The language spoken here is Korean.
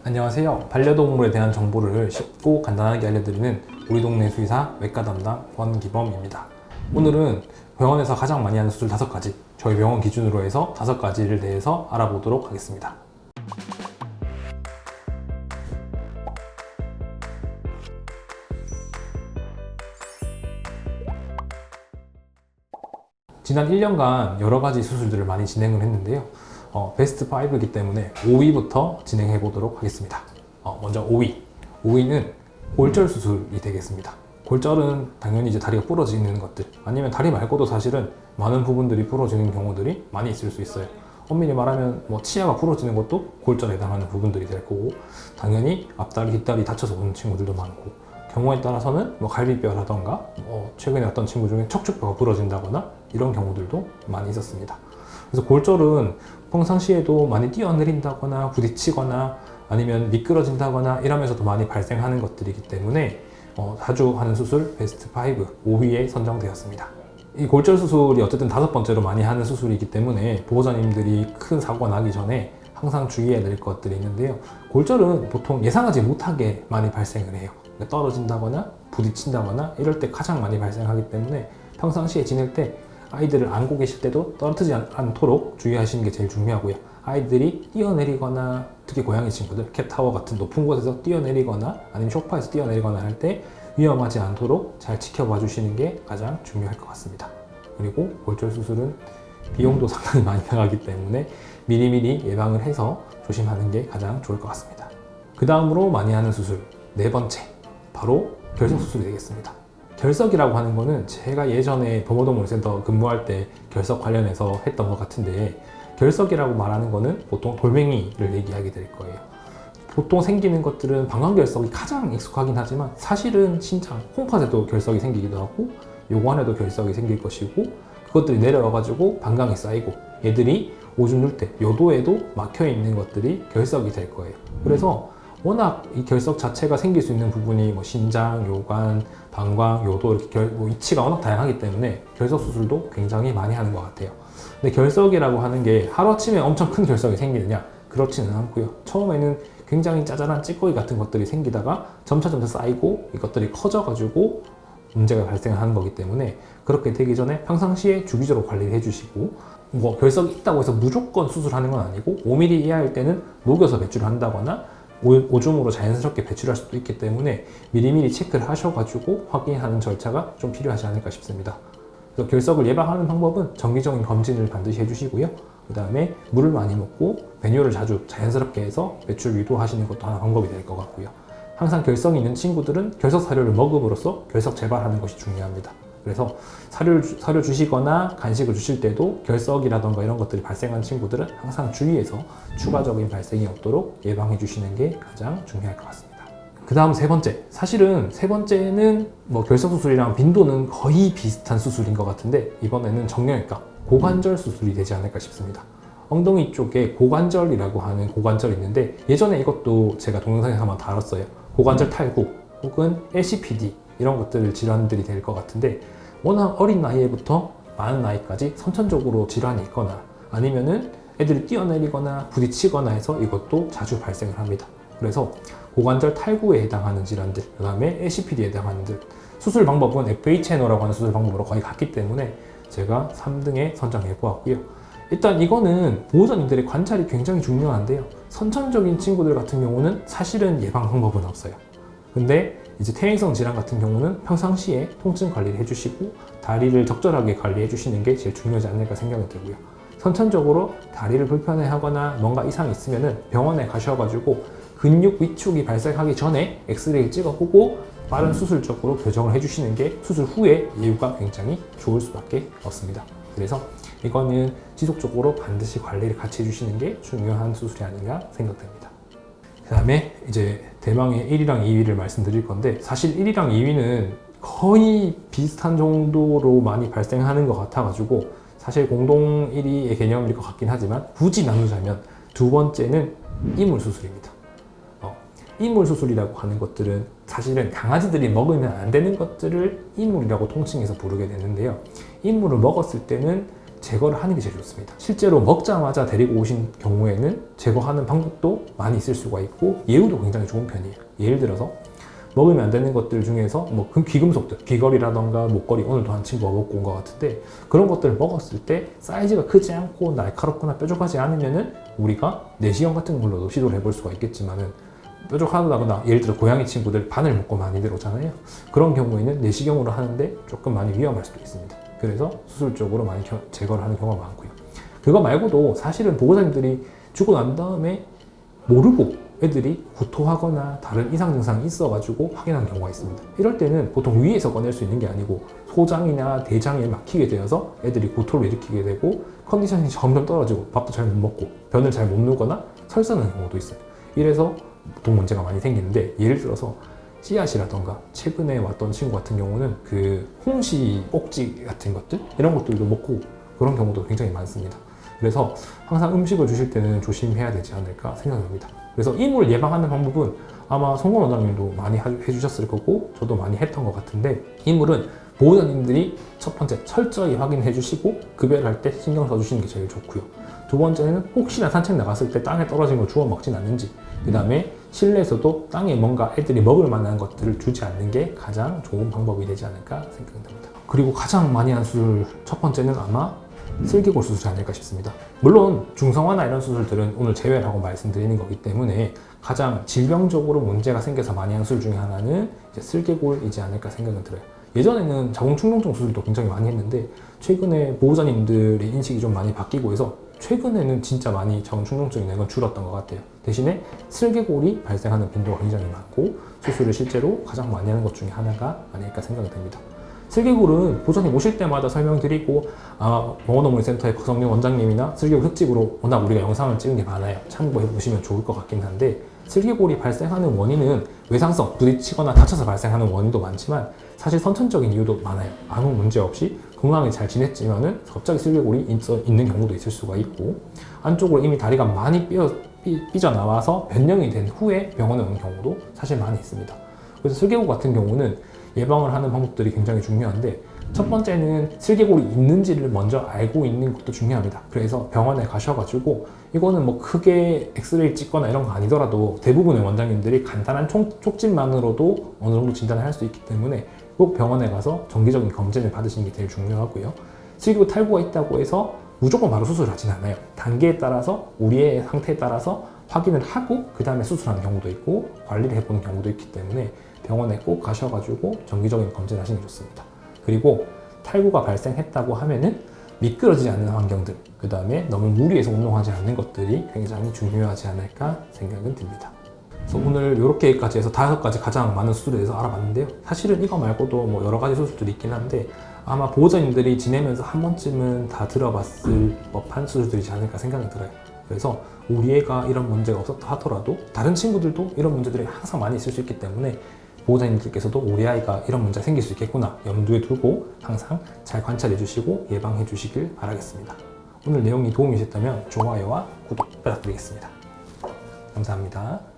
안녕하세요. 반려동물에 대한 정보를 쉽고 간단하게 알려드리는 우리 동네 수의사 외과 담당 권기범입니다. 오늘은 병원에서 가장 많이 하는 수술 5가지, 저희 병원 기준으로 해서 5가지를 대해서 알아보도록 하겠습니다. 지난 1년간 여러 가지 수술들을 많이 진행을 했는데요. 베스트 5이기 때문에 5위부터 진행해 보도록 하겠습니다. 먼저 5위. 5위는 골절 수술이 되겠습니다. 골절은 당연히 이제 다리가 부러지는 것들, 아니면 다리 말고도 사실은 많은 부분들이 부러지는 경우들이 많이 있을 수 있어요. 엄밀히 말하면 치아가 부러지는 것도 골절에 해당하는 부분들이 될 거고, 당연히 앞다리, 뒷다리 다쳐서 오는 친구들도 많고, 경우에 따라서는 갈비뼈라던가 최근에 어떤 친구 중에 척추뼈가 부러진다거나 이런 경우들도 많이 있었습니다. 그래서 골절은 평상시에도 많이 뛰어내린다거나 부딪히거나 아니면 미끄러진다거나 이러면서도 많이 발생하는 것들이기 때문에 자주 하는 수술 베스트 5, 5위에 선정되었습니다. 이 골절 수술이 어쨌든 5번째로 많이 하는 수술이기 때문에 보호자님들이 큰 사고가 나기 전에 항상 주의해야 될 것들이 있는데요. 골절은 보통 예상하지 못하게 많이 발생을 해요. 떨어진다거나 부딪힌다거나 이럴 때 가장 많이 발생하기 때문에 평상시에 지낼 때 아이들을 안고 계실 때도 떨어뜨리지 않도록 주의하시는 게 제일 중요하고요. 아이들이 뛰어내리거나, 특히 고양이 친구들, 캣타워 같은 높은 곳에서 뛰어내리거나 아니면 소파에서 뛰어내리거나 할 때 위험하지 않도록 잘 지켜봐 주시는 게 가장 중요할 것 같습니다. 그리고 골절 수술은 비용도 상당히 많이 나가기 때문에 미리미리 예방을 해서 조심하는 게 가장 좋을 것 같습니다. 그 다음으로 많이 하는 수술, 4번째, 바로 결석 수술이 되겠습니다. 결석이라고 하는 거는 제가 예전에 범어동물센터 근무할 때 결석 관련해서 했던 것 같은데, 결석이라고 말하는 거는 보통 돌멩이를 얘기하게 될 거예요. 보통 생기는 것들은 방광결석이 가장 익숙하긴 하지만 사실은 신장, 콩팥에도 결석이 생기기도 하고 요관에도 결석이 생길 것이고, 그것들이 내려와가지고 방광이 쌓이고 얘들이 오줌 눌 때 요도에도 막혀 있는 것들이 결석이 될 거예요. 그래서 워낙 이 결석 자체가 생길 수 있는 부분이 신장, 요관, 방광, 요도 이렇게 위치가 워낙 다양하기 때문에 결석 수술도 굉장히 많이 하는 것 같아요. 근데 결석이라고 하는 게 하루아침에 엄청 큰 결석이 생기느냐? 그렇지는 않고요. 처음에는 굉장히 짜잘한 찌꺼기 같은 것들이 생기다가 점차 쌓이고 이것들이 커져가지고 문제가 발생하는 거기 때문에 그렇게 되기 전에 평상시에 주기적으로 관리를 해주시고, 결석이 있다고 해서 무조건 수술하는 건 아니고 5mm 이하일 때는 녹여서 배출을 한다거나 오줌으로 자연스럽게 배출할 수도 있기 때문에 미리미리 체크를 하셔가지고 확인하는 절차가 좀 필요하지 않을까 싶습니다. 그래서 결석을 예방하는 방법은 정기적인 검진을 반드시 해주시고요. 그 다음에 물을 많이 먹고 배뇨를 자주 자연스럽게 해서 배출 유도하시는 것도 하나 방법이 될 것 같고요. 항상 결석이 있는 친구들은 결석 사료를 먹음으로써 결석 재발하는 것이 중요합니다. 그래서 사료 주시거나 간식을 주실 때도 결석이라던가 이런 것들이 발생한 친구들은 항상 주의해서 추가적인 발생이 없도록 예방해 주시는 게 가장 중요할 것 같습니다. 그 다음 3번째. 사실은 3번째는 결석 수술이랑 빈도는 거의 비슷한 수술인 것 같은데, 이번에는 정형외과 고관절 수술이 되지 않을까 싶습니다. 엉덩이 쪽에 고관절이라고 하는 고관절이 있는데, 예전에 이것도 제가 동영상에서 한번 다뤘어요. 고관절 탈구 혹은 LCPD 이런 것들 질환들이 될 것 같은데, 워낙 어린 나이에부터 많은 나이까지 선천적으로 질환이 있거나 아니면은 애들이 뛰어내리거나 부딪히거나 해서 이것도 자주 발생을 합니다. 그래서 고관절 탈구에 해당하는 질환들, 그 다음에 LCPD에 해당하는 수술 방법은 FHNO라고 하는 수술 방법으로 거의 같기 때문에 제가 3등에 선정해 보았고요. 일단 이거는 보호자님들의 관찰이 굉장히 중요한데요. 선천적인 친구들 같은 경우는 사실은 예방 방법은 없어요. 근데 이제 퇴행성 질환 같은 경우는 평상시에 통증 관리를 해주시고 다리를 적절하게 관리해 주시는 게 제일 중요하지 않을까 생각이 들고요. 선천적으로 다리를 불편해하거나 뭔가 이상이 있으면은 병원에 가셔가지고 근육 위축이 발생하기 전에 엑스레이를 찍어보고 빠른 수술적으로 교정을 해주시는 게 수술 후에 이유가 굉장히 좋을 수밖에 없습니다. 그래서 이거는 지속적으로 반드시 관리를 같이 해주시는 게 중요한 수술이 아닌가 생각됩니다. 그 다음에 이제 대망의 1위랑 2위를 말씀드릴 건데, 사실 1위랑 2위는 거의 비슷한 정도로 많이 발생하는 것 같아가지고 사실 공동 1위의 개념일 것 같긴 하지만, 굳이 나누자면 2번째는 이물수술입니다. 이물수술이라고 하는 것들은 사실은 강아지들이 먹으면 안 되는 것들을 이물이라고 통칭해서 부르게 되는데요. 이물을 먹었을 때는 제거를 하는 게 제일 좋습니다. 실제로 먹자마자 데리고 오신 경우에는 제거하는 방법도 많이 있을 수가 있고 예후도 굉장히 좋은 편이에요. 예를 들어서 먹으면 안 되는 것들 중에서 뭐 귀금속들, 귀걸이라던가 목걸이, 오늘도 한 친구가 먹고 온 것 같은데 그런 것들을 먹었을 때 사이즈가 크지 않고 날카롭거나 뾰족하지 않으면은 우리가 내시경 같은 걸로도 시도를 해볼 수가 있겠지만은 뾰족하다거나 예를 들어 고양이 친구들 바늘 먹고 많이들 오잖아요. 그런 경우에는 내시경으로 하는데 조금 많이 위험할 수도 있습니다. 그래서 수술적으로 많이 제거를 하는 경우가 많고요. 그거 말고도 사실은 보호자님들이 주고 난 다음에 모르고 애들이 구토하거나 다른 이상 증상이 있어가지고 확인한 경우가 있습니다. 이럴 때는 보통 위에서 꺼낼 수 있는 게 아니고 소장이나 대장에 막히게 되어서 애들이 구토를 일으키게 되고 컨디션이 점점 떨어지고 밥도 잘 못 먹고 변을 잘 못 누거나 설사하는 경우도 있어요. 이래서 보통 문제가 많이 생기는데 예를 들어서 씨앗이라던가 최근에 왔던 친구 같은 경우는 그 홍시 꼭지 같은 것들 이런 것들도 먹고 그런 경우도 굉장히 많습니다. 그래서 항상 음식을 주실 때는 조심해야 되지 않을까 생각합니다. 그래서 이물 예방하는 방법은 아마 송건 원장님도 많이 해주셨을 거고 저도 많이 했던 것 같은데 이물은 보호자님들이 첫 번째 철저히 확인해 주시고 급여할 때 신경 써주시는 게 제일 좋고요. 두 번째는 혹시나 산책 나갔을 때 땅에 떨어진 걸 주워 먹진 않는지 그 다음에 실내에서도 땅에 뭔가 애들이 먹을 만한 것들을 주지 않는 게 가장 좋은 방법이 되지 않을까 생각됩니다. 그리고 가장 많이 하는 수술 첫 번째는 아마 슬개골 수술이 아닐까 싶습니다. 물론 중성화나 이런 수술들은 오늘 제외를 하고 말씀드리는 거기 때문에 가장 질병적으로 문제가 생겨서 많이 하는 수술 중에 하나는 이제 슬개골이지 않을까 생각은 들어요. 예전에는 자궁충동증 수술도 굉장히 많이 했는데 최근에 보호자님들의 인식이 좀 많이 바뀌고 해서 최근에는 진짜 많이 자궁충동증이 건 줄었던 것 같아요. 대신에 슬개골이 발생하는 빈도가 굉장히 많고 수술을 실제로 가장 많이 하는 것 중에 하나가 아닐까 생각이 됩니다. 슬개골은 보호자님 오실 때마다 설명드리고 병원어머니센터의 박성민 원장님이나 슬개골 흑집으로 워낙 우리가 영상을 찍은 게 많아요. 참고해 보시면 좋을 것 같긴 한데 슬개골이 발생하는 원인은 외상성, 부딪히거나 다쳐서 발생하는 원인도 많지만 사실 선천적인 이유도 많아요. 아무 문제 없이 건강하게 잘 지냈지만은 갑자기 슬개골이 있는 경우도 있을 수가 있고 안쪽으로 이미 다리가 많이 삐져나와서 변형이 된 후에 병원에 오는 경우도 사실 많이 있습니다. 그래서 슬개골 같은 경우는 예방을 하는 방법들이 굉장히 중요한데 첫 번째는 슬개골이 있는지를 먼저 알고 있는 것도 중요합니다. 그래서 병원에 가셔가지고 이거는 뭐 크게 엑스레이 찍거나 이런 거 아니더라도 대부분의 원장님들이 간단한 촉진만으로도 어느 정도 진단을 할 수 있기 때문에 꼭 병원에 가서 정기적인 검진을 받으시는 게 제일 중요하고요. 슬개골 탈구가 있다고 해서 무조건 바로 수술을 하진 않아요. 단계에 따라서 우리의 상태에 따라서 확인을 하고 그 다음에 수술하는 경우도 있고 관리를 해보는 경우도 있기 때문에 병원에 꼭 가셔가지고 정기적인 검진을 하시는 게 좋습니다. 그리고 탈구가 발생했다고 하면은 미끄러지지 않는 환경들, 그 다음에 너무 무리해서 운동하지 않는 것들이 굉장히 중요하지 않을까 생각은 듭니다. 그래서 오늘 이렇게까지 해서 5가지 가장 많은 수술에 대해서 알아봤는데요. 사실은 이거 말고도 뭐 여러 가지 수술들이 있긴 한데 아마 보호자님들이 지내면서 한 번쯤은 다 들어봤을 법한 수술들이지 않을까 생각이 들어요. 그래서 우리 애가 이런 문제가 없었다 하더라도 다른 친구들도 이런 문제들이 항상 많이 있을 수 있기 때문에 보호자님들께서도 우리 아이가 이런 문제가 생길 수 있겠구나 염두에 두고 항상 잘 관찰해 주시고 예방해 주시길 바라겠습니다. 오늘 내용이 도움이 되셨다면 좋아요와 구독 부탁드리겠습니다. 감사합니다.